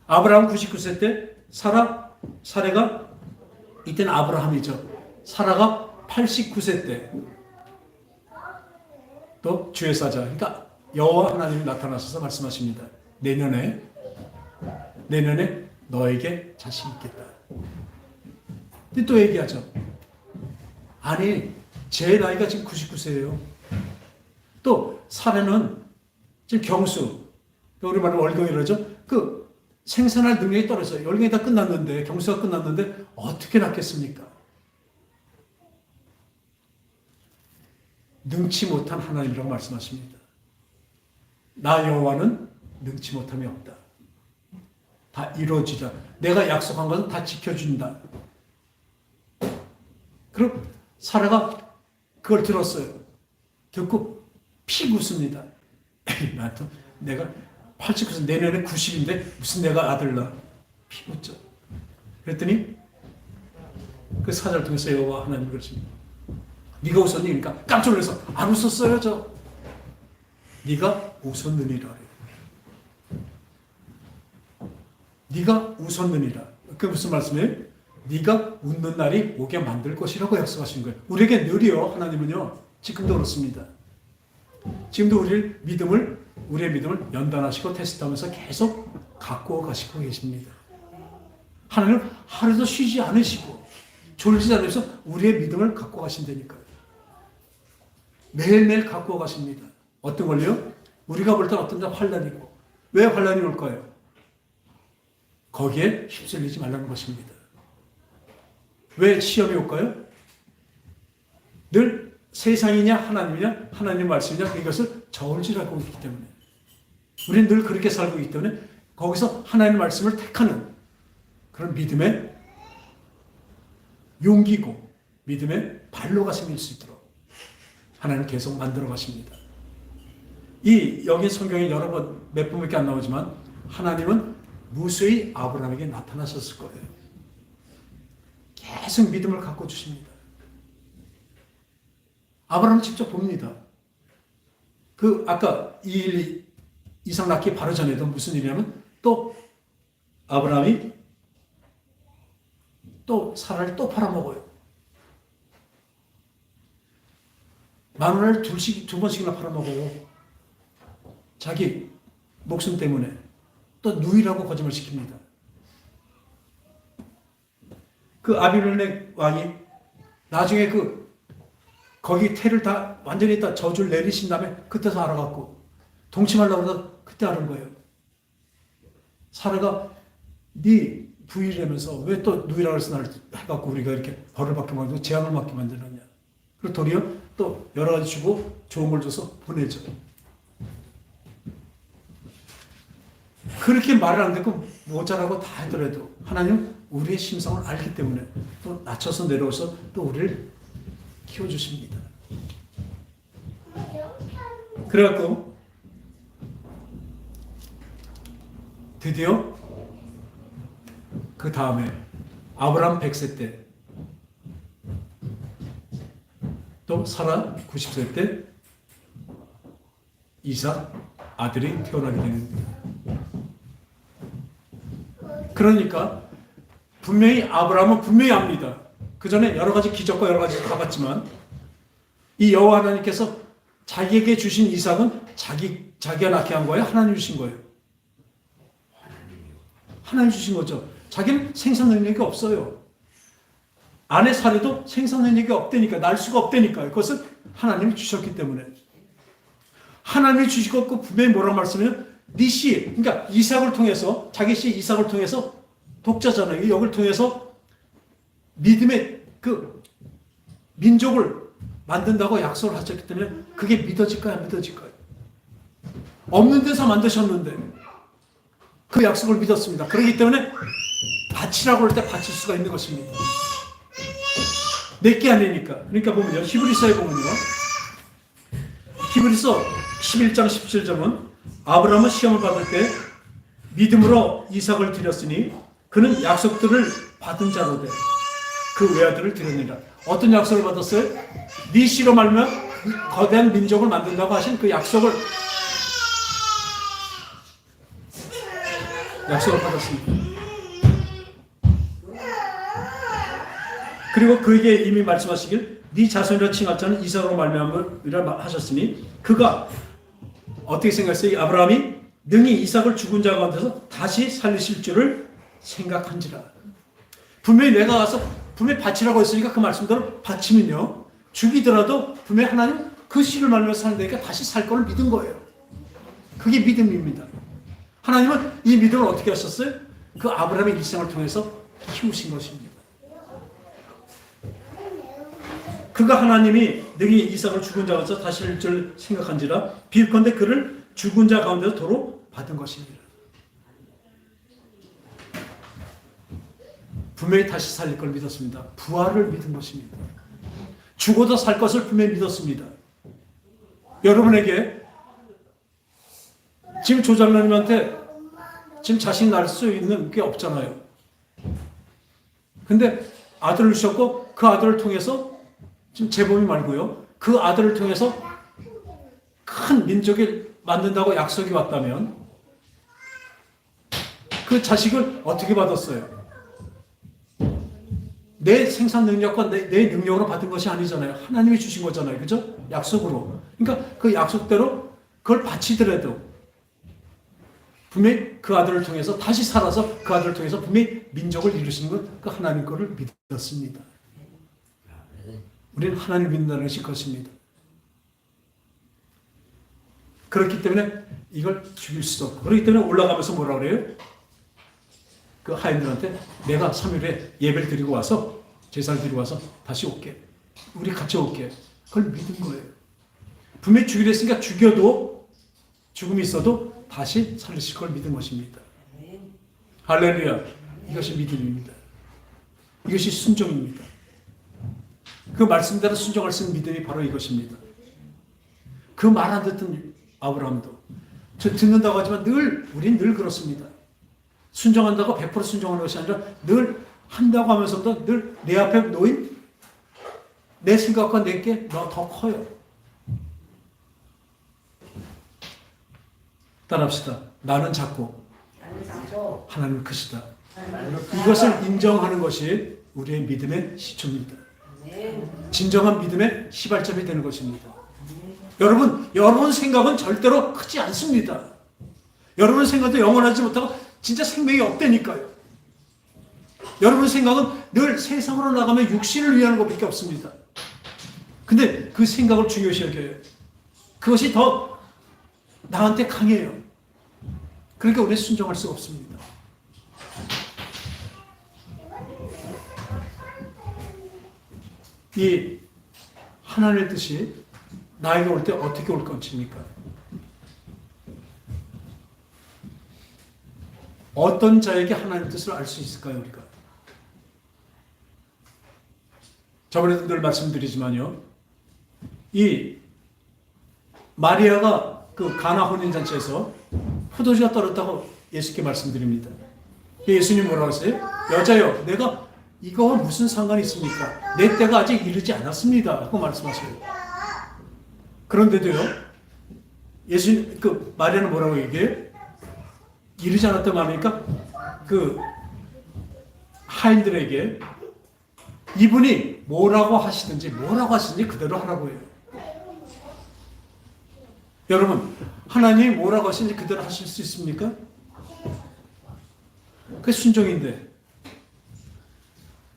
아브라함 99세 때 사라가 이때는 아브라함이죠. 사라가 89세 때 또 주의 사자, 그러니까 여호와 하나님이 나타나셔서 말씀하십니다. 내년에 너에게 자식이 있겠다. 근데 또 얘기하죠. 아니, 제 나이가 지금 99세예요. 또 사례는 지금 경수, 우리 말로 월경이라죠. 그 생산할 능력이 떨어져요. 월경이 다 끝났는데, 경수가 끝났는데 어떻게 낳겠습니까? 능치 못한 하나님이라고 말씀하십니다. 나 여호와는 능치 못함이 없다. 다 이루어지자. 내가 약속한 것은 다 지켜준다. 그럼 사라가 그걸 들었어요. 듣고 픽 웃습니다. 나한테 내가 89세 내년에 90인데 무슨 내가 아들 낳아. 픽 웃죠. 그랬더니 그 사자를 통해서 여호와 하나님이 그러십니다. 네가 웃었니? 그러니까 깜짝 놀라서 안 웃었어요 저. 네가 웃었느니라. 네가 웃었느니라. 그게 무슨 말씀이에요? 네가 웃는 날이 오게 만들 것이라고 약속하신 거예요. 우리에게 늘이요. 하나님은요. 지금도 그렇습니다. 지금도 우리의 믿음을 연단하시고 테스트하면서 계속 갖고 가시고 계십니다. 하나님은 하루도 쉬지 않으시고 졸지 않으면서 우리의 믿음을 갖고 가신다니까요. 매일매일 갖고 가십니다. 어떤 걸요? 우리가 볼 때는 어떤 데 환난이고. 왜 환난이 올까요? 거기에 휩쓸리지 말라는 것입니다. 왜 시험이 올까요? 늘 세상이냐 하나님이냐 하나님 말씀이냐 이것을 저울질하고 있기 때문에 우리는 늘 그렇게 살고 있기 때문에 거기서 하나님의 말씀을 택하는 그런 믿음의 용기고 믿음의 발로가 생길 수 있도록 하나님은 계속 만들어 가십니다. 여기 성경에 여러 번 몇 번밖에 안 나오지만 하나님은 무수히 아브라함에게 나타나셨을 거예요. 계속 믿음을 갖고 주십니다. 아브라함은 직접 봅니다. 아까 이삭 낳기 바로 전에도 무슨 일이냐면 또 아브라함이 또 사라를 또 팔아먹어요. 마누라를 두 번씩이나 팔아먹어요. 자기 목숨 때문에 또 누이라고 거짓말 시킵니다. 그 아비멜렉 왕이 나중에 거기 태를 다 완전히 다 저주를 내리신 다음에 그때서 알아갖고 동침하려고 그러다 그때 알은 거예요. 사라가 네 부인이라면서 왜 또 누이라고 해서 나를 해갖고 우리가 이렇게 벌을 받게 만들고 재앙을 받게 만드느냐. 그리고 도리어 또 여러 가지 주고 좋은 걸 줘서 보내죠. 그렇게 말을 안 듣고 모자라고 다 하더라도 하나님은 우리의 심성을 알기 때문에 또 낮춰서 내려오서 또 우리를 키워주십니다. 그래갖고 드디어 그 다음에 아브라함 100세 때 또 사라 90세 때 이삭 아들이 태어나게 되는 거예요. 그러니까 아브라함은 분명히 압니다. 그 전에 여러 가지 기적과 여러 가지 가봤지만 이 여호와 하나님께서 자기에게 주신 이삭은 자기가 낳게 한 거예요? 하나님 주신 거예요? 하나님 주신 거죠. 자기는 생산 능력이 없어요. 아내 사례도 생산 능력이 없다니까, 날 수가 없다니까요. 그것을 하나님이 주셨기 때문에. 하나님이 주시고 분명히 뭐라고 말씀해요? 네 씨, 그러니까 이삭을 통해서, 자기 씨 이삭을 통해서 독자잖아요. 여기를 통해서 믿음의 민족을 만든다고 약속을 하셨기 때문에 그게 믿어질까요? 안 믿어질까요? 없는 데서 만드셨는데 그 약속을 믿었습니다. 그렇기 때문에 바치라고 할 때 바칠 수가 있는 것입니다. 내게 아니니까. 그러니까 보면요. 히브리서에 보면요. 히브리서 11장 17절은 아브라함은 시험을 받을 때 믿음으로 이삭을 드렸으니 그는 약속들을 받은 자로 돼 그 외아들을 드렸느니라. 어떤 약속을 받았어요? 네 씨로 말면 거대한 민족을 만든다고 하신 그 약속을 받았습니다. 그리고 그에게 이미 말씀하시길 네 자손이라 칭할 자는 이삭으로 말미암으리라 하셨으니 그가 어떻게 생각했어요? 아브라함이 능히 이삭을 죽은 자 가운데서 다시 살리실 줄을 생각한지라. 분명히 내가 가서 분명히 바치라고 했으니까 그 말씀대로 바치면요 죽이더라도 분명히 하나님 그 씨를 말면서 산다니까 다시 살 거를 믿은 거예요. 그게 믿음입니다. 하나님은 이 믿음을 어떻게 하셨어요? 그 아브라함의 일생을 통해서 키우신 것입니다. 그가 하나님이 능히 이삭을 죽은 자 가운데서 다시 살 줄 생각한지라 비컨대 그를 죽은 자 가운데서 도로 받은 것입니다. 분명히 다시 살릴 걸 믿었습니다. 부활을 믿은 것입니다. 죽어도 살 것을 분명히 믿었습니다. 여러분에게 지금 조장로님한테 지금 자신 날 수 있는 게 없잖아요. 근데 아들을 주셨고 그 아들을 통해서 지금 재범이 말고요. 그 아들을 통해서 큰 민족을 만든다고 약속이 왔다면 그 자식을 어떻게 받았어요? 내 생산 능력과 내 능력으로 받은 것이 아니잖아요. 하나님이 주신 거잖아요. 그죠? 약속으로. 그러니까 그 약속대로 그걸 바치더라도 분명히 그 아들을 통해서 다시 살아서 그 아들을 통해서 분명히 민족을 이루시는 것 그 하나님 거를 믿었습니다. 우리는 하나님 믿는다는 것이 그것입니다. 그렇기 때문에 이걸 죽일 수도 없고 그렇기 때문에 올라가면서 뭐라 그래요? 그 하인들한테 내가 3일에 예배를 드리고 와서 제사를 드리고 와서 다시 올게. 우리 같이 올게. 그걸 믿은 거예요. 분명히 죽이려 했으니까 죽여도 죽음이 있어도 다시 살리실 걸 믿은 것입니다. 할렐루야. 이것이 믿음입니다. 이것이 순종입니다. 그 말씀대로 순종할 수 있는 믿음이 바로 이것입니다. 그 말 안 듣던 아브라함도 저 듣는다고 하지만 우린 늘 그렇습니다. 순종한다고 100% 순종하는 것이 아니라 늘 한다고 하면서도 늘 내 앞에 놓인 내 생각과 내게 더 커요. 따라합시다. 나는 작고 하나님은 크시다. 이것을 인정하는 것이 우리의 믿음의 시초입니다. 진정한 믿음의 시발점이 되는 것입니다. 여러분 생각은 절대로 크지 않습니다. 여러분 생각도 영원하지 못하고 진짜 생명이 없다니까요. 여러분 생각은 늘 세상으로 나가면 육신을 위하는 것밖에 없습니다. 근데 그 생각을 중요시 여겨요. 그것이 더 나한테 강해요. 그러니까 우리는 순종할 수가 없습니다. 이 하나님의 뜻이 나에게 올 때 어떻게 올 것입니까? 어떤 자에게 하나님의 뜻을 알 수 있을까요, 우리가? 저번에도 늘 말씀드리지만요. 이 마리아가 그 가나 혼인잔치에서 포도주가 떨어졌다고 예수께 말씀드립니다. 예수님 뭐라고 했어요? 여자여, 내가 이거 무슨 상관이 있습니까? 내 때가 아직 이르지 않았습니다. 하고 말씀하세요. 그런데도요, 그 마리아는 뭐라고 얘기해요? 이르지 않았다고 하니까 그 하인들에게 이분이 뭐라고 하시든지 그대로 하라고 해요. 여러분, 하나님이 뭐라고 하시는지 그대로 하실 수 있습니까? 그게 순종인데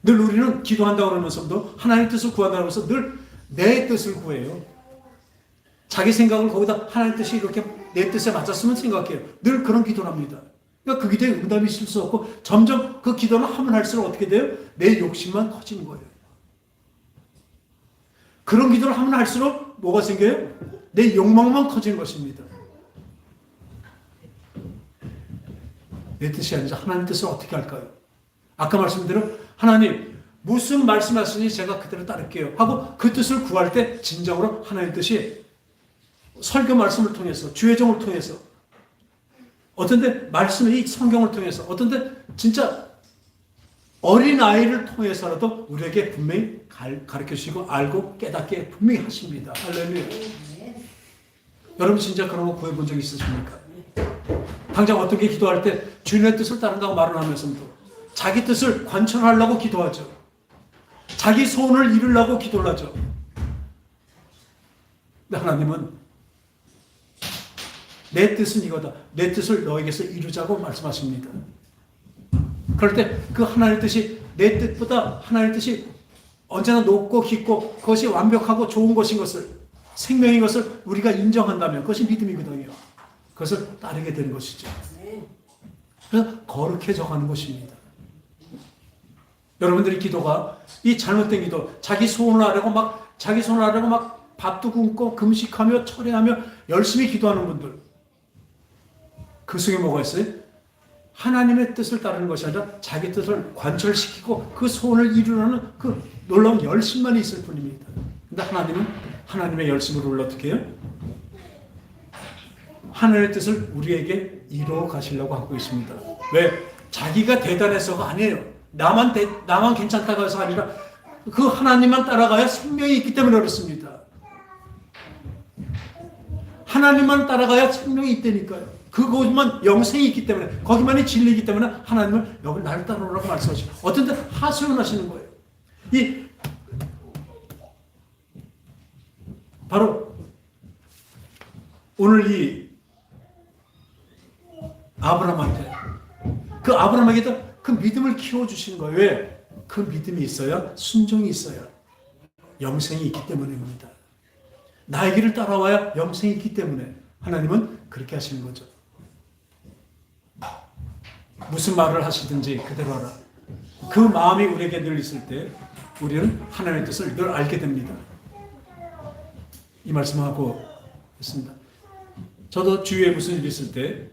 늘 우리는 기도한다고 그러면서도 하나님의 뜻을 구한다고 하면서 늘 내 뜻을 구해요. 자기 생각을 거기다 하나님의 뜻이 이렇게 내 뜻에 맞았으면 생각해요. 늘 그런 기도를 합니다. 그러니까 그 기도에 응답이 있을 수 없고 점점 그 기도는 하면 할수록 어떻게 돼요? 내 욕심만 커지는 거예요. 그런 기도를 하면 할수록 뭐가 생겨요? 내 욕망만 커지는 것입니다. 내 뜻이 아니라 하나님 뜻을 어떻게 할까요? 아까 말씀대로 하나님 무슨 말씀하시니 제가 그대로 따를게요 하고 그 뜻을 구할 때 진정으로 하나님 뜻이 설교 말씀을 통해서 주의종을 통해서 어떤 데 말씀을 이 성경을 통해서 어떤 데 진짜 어린아이를 통해서라도 우리에게 분명히 가르쳐 주시고 알고 깨닫게 분명히 하십니다. 할렐루야. 여러분 진짜 그런 거 구해본 적 있으십니까? 당장 어떤 게 기도할 때 주님의 뜻을 따른다고 말을 하면서도 자기 뜻을 관철하려고 기도하죠. 자기 소원을 이루려고 기도를 하죠. 근데 하나님은 내 뜻은 이거다. 내 뜻을 너에게서 이루자고 말씀하십니다. 그럴 때 그 하나님의 뜻이 내 뜻보다 하나님의 뜻이 언제나 높고 깊고 그것이 완벽하고 좋은 것인 것을 생명인 것을 우리가 인정한다면 그것이 믿음이거든요. 그것을 따르게 되는 것이죠. 그래서 거룩해져 가는 것입니다. 여러분들의 기도가 이 잘못된 기도, 자기 소원을 하려고 막 밥도 굶고 금식하며 철회하며 열심히 기도하는 분들, 그 속에 뭐가 있어요? 하나님의 뜻을 따르는 것이 아니라 자기 뜻을 관철시키고 그 소원을 이루려는 그 놀라운 열심만 있을 뿐입니다. 근데 하나님은 하나님의 열심을 우리를 어떻게 해요? 하나님의 뜻을 우리에게 이루어 가시려고 하고 있습니다. 왜? 자기가 대단해서가 아니에요. 나만 괜찮다고 해서 아니라 그 하나님만 따라가야 생명이 있기 때문에 그렇습니다. 하나님만 따라가야 생명이 있다니까요. 그곳만 영생이 있기 때문에 거기만이 진리이기 때문에 하나님은 여기 나를 따라오라고 말씀하시고 어떤 때 하소연하시는 거예요. 이 바로 오늘 이 아브라함한테 그 아브라함에게도 그 믿음을 키워주신 거예요. 왜? 그 믿음이 있어야 순종이 있어야 영생이 있기 때문입니다. 나의 길을 따라와야 영생이 있기 때문에 하나님은 그렇게 하시는 거죠. 무슨 말을 하시든지 그대로 하라. 그 마음이 우리에게 늘 있을 때 우리는 하나님의 뜻을 늘 알게 됩니다. 이 말씀하고 있습니다. 저도 주위에 무슨 일이 있을 때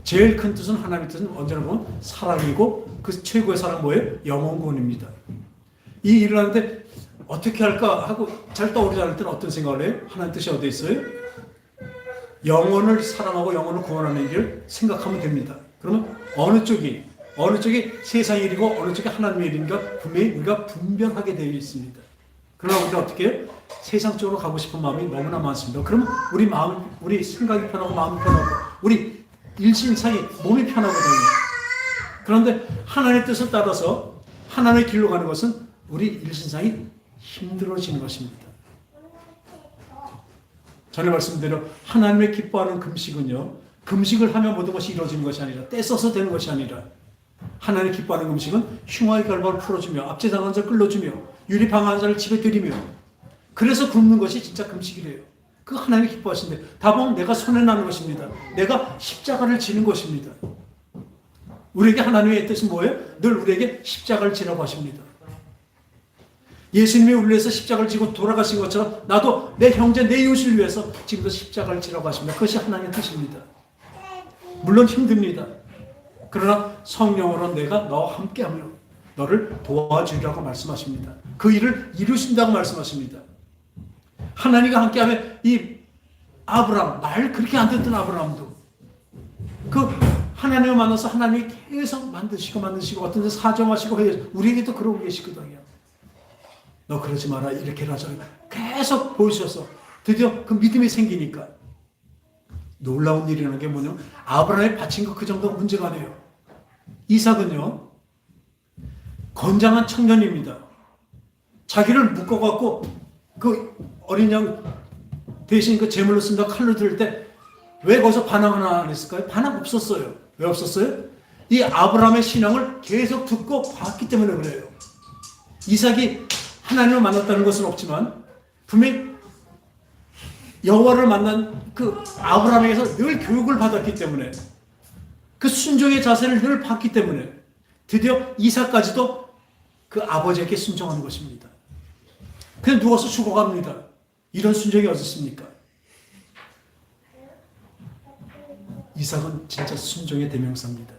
제일 큰 뜻은 하나님의 뜻은 언제나 보면 사랑이고 그 최고의 사랑 뭐예요? 영혼구원입니다. 이 일을 하는데 어떻게 할까 하고 잘 떠오르지 않을 때는 어떤 생각을 해요? 하나님 뜻이 어디에 있어요? 영혼을 사랑하고 영혼을 구원하는 일을 생각하면 됩니다. 그러면 어느 쪽이 세상 일이고 어느 쪽이 하나님의 일인가 분명히 우리가 분별하게 되어 있습니다. 그러나 우리가 어떻게 해요? 세상 쪽으로 가고 싶은 마음이 너무나 많습니다. 그러면 우리 생각이 편하고 마음이 편하고 우리 일심상이 몸이 편하거든요. 그런데 하나님의 뜻을 따라서 하나님의 길로 가는 것은 우리 일신상이 힘들어지는 것입니다. 전에 말씀드린 하나님의 기뻐하는 금식은요, 금식을 하면 모든 것이 이루어지는 것이 아니라 떼써서 되는 것이 아니라 하나님 기뻐하는 금식은 흉화의 결박을 풀어주며 압제당한 자를 끌어주며 유리방한 자를 집에 들이며 그래서 굶는 것이 진짜 금식이래요. 그 하나님이 기뻐하신데 다봉 내가 손해나는 것입니다. 내가 십자가를 지는 것입니다. 우리에게 하나님의 뜻은 뭐예요? 늘 우리에게 십자가를 지라고 하십니다. 예수님이 우리를 위해서 십자가를 지고 돌아가신 것처럼 나도 내 형제 내 이웃을 위해서 지금도 십자가를 지라고 하십니다. 그것이 하나님의 뜻입니다. 물론 힘듭니다. 그러나 성령으로 내가 너와 함께하며 너를 도와주리라고 말씀하십니다. 그 일을 이루신다고 말씀하십니다. 하나님과 함께하면 이 아브라함, 말 그렇게 안 듣던 아브라함도 그 하나님을 만나서 하나님이 계속 만드시고 어떤 데 사정하시고 우리에게도 그러고 계시거든요. 너 그러지 마라 이렇게 하자 계속 보여주셔서 드디어 그 믿음이 생기니까 놀라운 일이라는 게 뭐냐면 아브라함이 바친 거 그 정도 문제가 아니에요. 이삭은요 건장한 청년입니다. 자기를 묶어갖고 그 어린 양 대신 그 제물로 쓴다 칼로 들을 때 왜 거기서 반항 하나 안 했을까요? 반항 없었어요. 왜 없었어요? 이 아브라함의 신앙을 계속 듣고 봤기 때문에 그래요. 이삭이 하나님을 만났다는 것은 없지만 분명히 여호와를 만난 그 아브라함에게서 늘 교육을 받았기 때문에 그 순종의 자세를 늘 봤기 때문에 드디어 이삭까지도 그 아버지에게 순종하는 것입니다. 그냥 누워서 죽어갑니다. 이런 순종이 어디 있습니까? 이삭은 진짜 순종의 대명사입니다.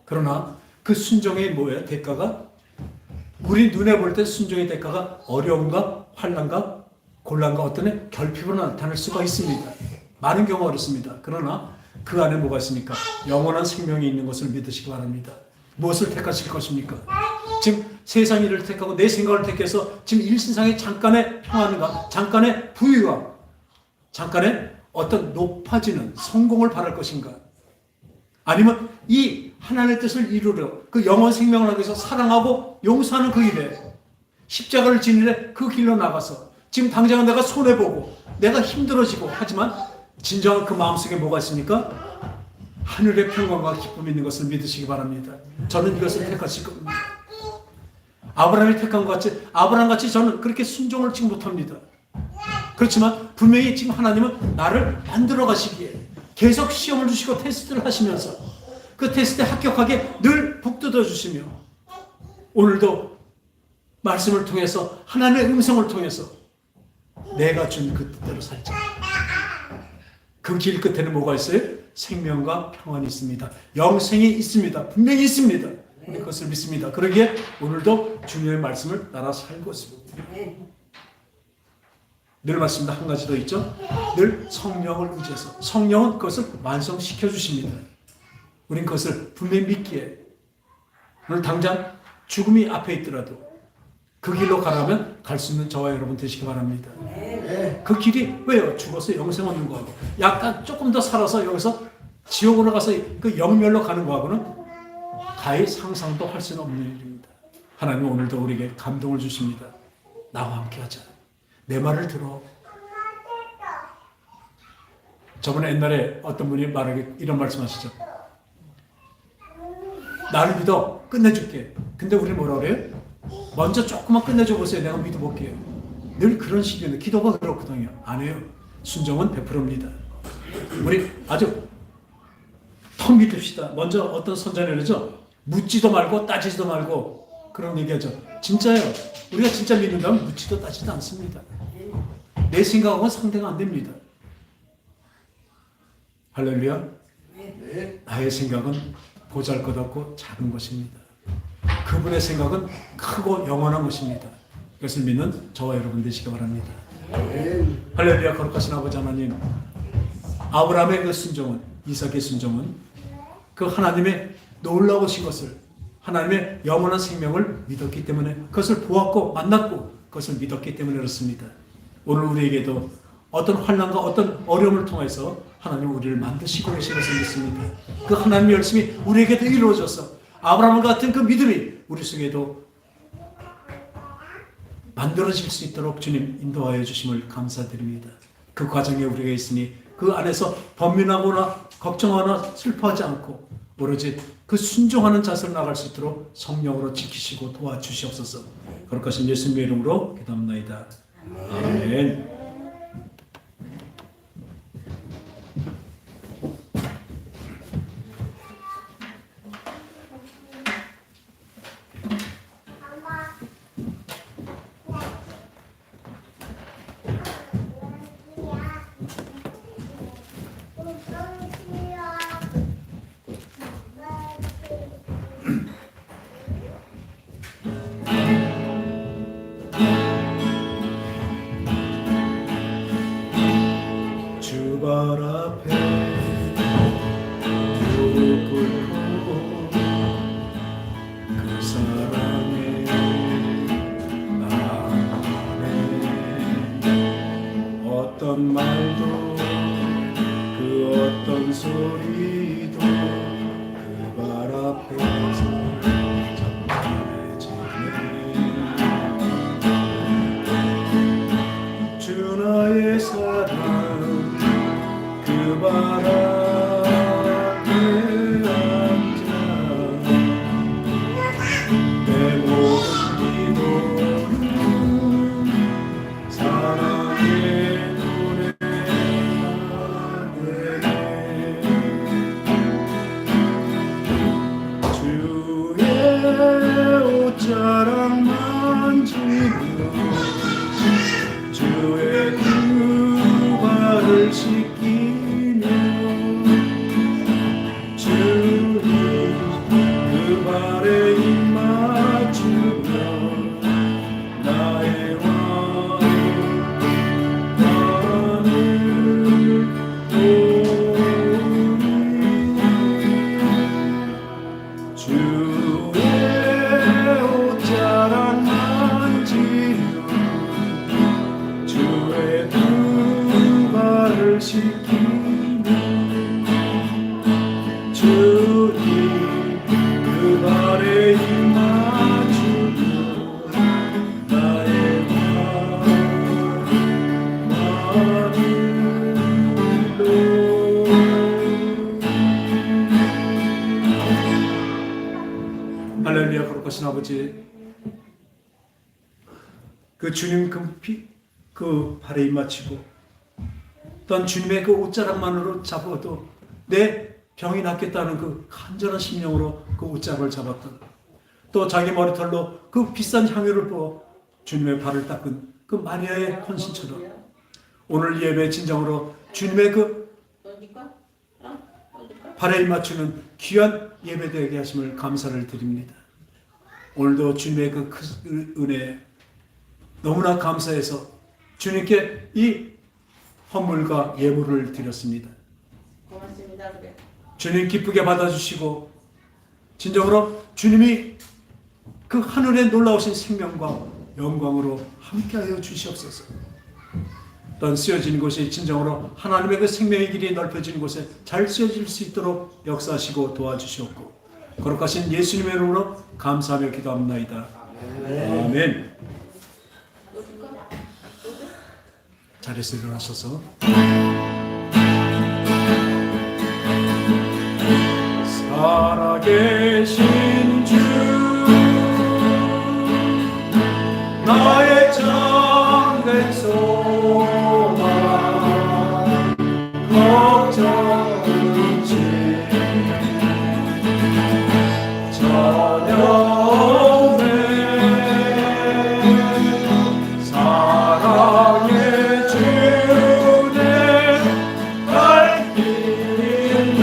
그러나 그 순종의 뭐예요? 대가가 우리 눈에 볼 때 순종의 대가가 어려움과 환난과 곤란과 어떤 결핍으로 나타날 수가 있습니다. 많은 경우가 그렇습니다. 그러나 그 안에 뭐가 있습니까? 영원한 생명이 있는 것을 믿으시기 바랍니다. 무엇을 택하실 것입니까? 지금 세상 일을 택하고 내 생각을 택해서 지금 일신상의 잠깐의 평안과 잠깐의 부유와 잠깐의 어떤 높아지는 성공을 바랄 것인가? 아니면 이 하나님의 뜻을 이루려 그 영원 생명을 하기 위해서 사랑하고 용서하는 그 일에 십자가를 지니래 그 길로 나가서 지금 당장은 내가 손해보고 내가 힘들어지고 하지만 진정한 그 마음속에 뭐가 있습니까? 하늘의 평강과 기쁨이 있는 것을 믿으시기 바랍니다. 저는 이것을 택하실 겁니다. 아브라함이 택한 것 같이 아브라함같이 저는 그렇게 순종을 지금 못합니다. 그렇지만 분명히 지금 하나님은 나를 만들어 가시기에 계속 시험을 주시고 테스트를 하시면서 그 테스트에 합격하게 늘 북돋워 주시며 오늘도 말씀을 통해서 하나님의 음성을 통해서 내가 준 그 뜻대로 살자. 그 길 끝에는 뭐가 있어요? 생명과 평안이 있습니다. 영생이 있습니다. 분명히 있습니다. 우리 그것을 믿습니다. 그러기에 오늘도 주님의 말씀을 따라 살고 있습니다. 늘 말씀도 한 가지 더 있죠. 늘 성령을 의지해서 성령은 그것을 완성시켜 주십니다. 우린 그것을 분명히 믿기에 오늘 당장 죽음이 앞에 있더라도 그 길로 가라면 갈 수 있는 저와 여러분 되시기 바랍니다. 그 길이 왜요? 죽어서 영생 얻는 거하고 약간 조금 더 살아서 여기서 지옥으로 가서 그 영멸로 가는 거하고는 가히 상상도 할 수는 없는 일입니다. 하나님은 오늘도 우리에게 감동을 주십니다. 나와 함께 하자. 내 말을 들어. 저번에 옛날에 어떤 분이 말하기 이런 말씀하시죠. 나를 믿어 끝내줄게. 근데 우리 뭐라 그래요? 먼저 조금만 끝내줘 보세요. 내가 믿어볼게요. 늘 그런 식이에요. 기도가 그렇거든요. 안 해요. 순종은 100%입니다. 우리 아주 턱 믿읍시다. 먼저 어떤 선전을 그러죠. 묻지도 말고 따지지도 말고 그런 얘기하죠. 진짜요. 우리가 진짜 믿는다면 묻지도 따지도 않습니다. 내 생각하고는 상대가 안 됩니다. 할렐루야. 나의 생각은 보잘것없고 작은 것입니다. 그분의 생각은 크고 영원한 것입니다. 이것을 믿는 저와 여러분 되시기 바랍니다. 할렐루야. 거룩하신 아버지 하나님, 아브라함의 그 순종은, 이삭의 순종은 그 하나님의 놀라우신 것을, 하나님의 영원한 생명을 믿었기 때문에 그것을 보았고 만났고 그것을 믿었기 때문에 그렇습니다. 오늘 우리에게도 어떤 환난과 어떤 어려움을 통해서 하나님 우리를 만드시고 계신 것을 믿습니다. 그 하나님의 열심이 우리에게도 이루어져서 아브라함 같은 그 믿음이 우리 속에도 만들어질 수 있도록 주님 인도하여 주심을 감사드립니다. 그 과정에 우리가 있으니 그 안에서 번민하거나 걱정하거나 슬퍼하지 않고 오로지 그 순종하는 자세로 나갈 수 있도록 성령으로 지키시고 도와주시옵소서. 거룩하신 예수님의 이름으로 기도합나이다. 아멘. 주발 앞에 무릎 꿇고 그 사랑에 나아가네. 어떤 말도 그 어떤 소리도 그 발 앞에서 전해지네. 주 나의 사랑 그 발 앞에 앉아 내 모든 기도는 사랑의 노래가 되네. 주의 옷자락 만지며 주의 두 발을 씻기며 할렐루야. 거룩하신 아버지, 그 주님 그 발에 입맞추고 또한 주님의 그 옷자락만으로 잡아도 내 병이 낫겠다는 그 간절한 심령으로 그 옷자락을 잡았던, 또 자기 머리털로 그 비싼 향유를 부어 주님의 발을 닦은 그 마리아의 헌신처럼 오늘 예배 진정으로 주님의 그 발에 입맞추는 귀한 예배 되게 하심을 감사를 드립니다. 오늘도 주님의 그 은혜에 너무나 감사해서 주님께 이 헌물과 예물을 드렸습니다. 고맙습니다. 그래. 주님 기쁘게 받아주시고 진정으로 주님이 그 하늘의 놀라우신 생명과 영광으로 함께하여 주시옵소서. 또한 쓰여진 곳이 진정으로 하나님의 그 생명의 길이 넓혀진 곳에 잘 쓰여질 수 있도록 역사하시고 도와주시옵고 거룩하신 예수님의 이름으로 감사하며 기도합나이다. 아멘. 자리에서 일어나셔서 살아계신 주 나의 참된 소망 걱정은 죄 전혀 없네 사랑의 주내 갈 길도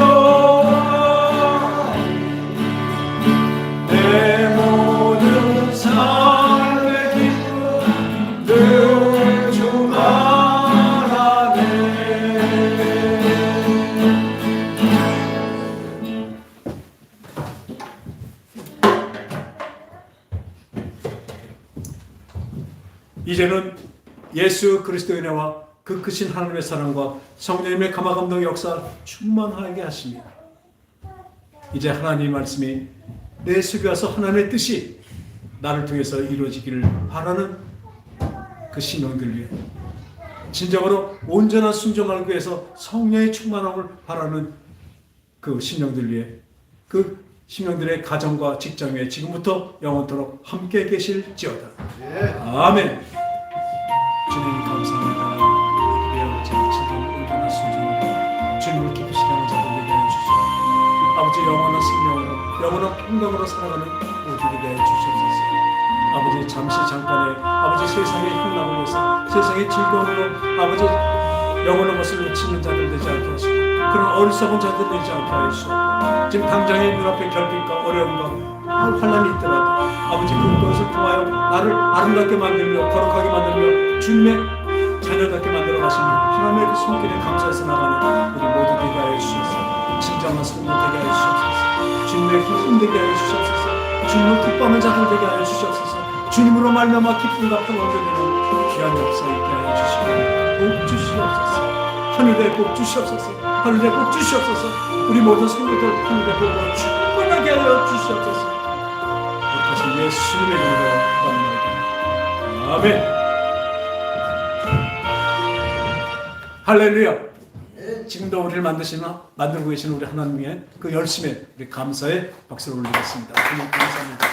내 모든 삶의 기쁨 늘 주만 안에 이제는 예수 그리스도의 은혜와 그 크신 하나님의 사랑과 성령님의 감화감동 역사 충만하게 하십니다. 이제 하나님의 말씀이 내 속에 와서 하나님의 뜻이 나를 통해서 이루어지기를 바라는 그 신령들 위해 진정으로 온전한 순종을 위해서 성령의 충만함을 바라는 그 신령들 위해 그 신령들의 가정과 직장 위에 지금부터 영원토록 함께 계실지어다. 아멘. 주님 감사합니다. 우리의 진정 온전한 순종으로 주님을 기쁘시게 자들 되게 해주시옵소서. 아버지 영원한 생명으로 영원한 평강으로 살아가는 모두 되게 해주시옵소서. 아버지 잠시 잠깐의 아버지 세상의 흉남을 위해서 세상의 즐거움으로 아버지 영원한 것을 놓치는 자들 되지 않게 하시고 그런 어리석은 자들 되지 않게 하시고 지금 당장의 눈앞에 결핍과 어려움과 환난이 있더라도 아버지 그것을 통하여 나를 아름답게 만들며 거룩하게 만들며 주님의 자녀답게 만들어 가시는 하나님의 그 손길에 감사해서 나가는 우리 모두 되게 하여 주시옵소서. 진정한 성도 되게 하여 주시옵소서. 주님의 기쁨 되게 하여 주시옵소서. 주님을 기뻐하는 자들 되게 하여 주시옵소서. 주님으로 말미암아 기쁨과 평안을 누리는 귀한 역사 있게 하여 주시고 복 주시옵소서. 하늘에 복 주시옵소서. 하늘에 복 주시옵소서. 우리 모든 성도들 하늘에 복으로 충만하게 하여 주시옵소서. 다시 예수님의 이름으로 기도합니다. 아멘. 할렐루야. 지금도 우리를 만들고 계시는 우리 하나님의 그 열심에 우리 감사의 박수를 올리겠습니다. 하나님 감사합니다.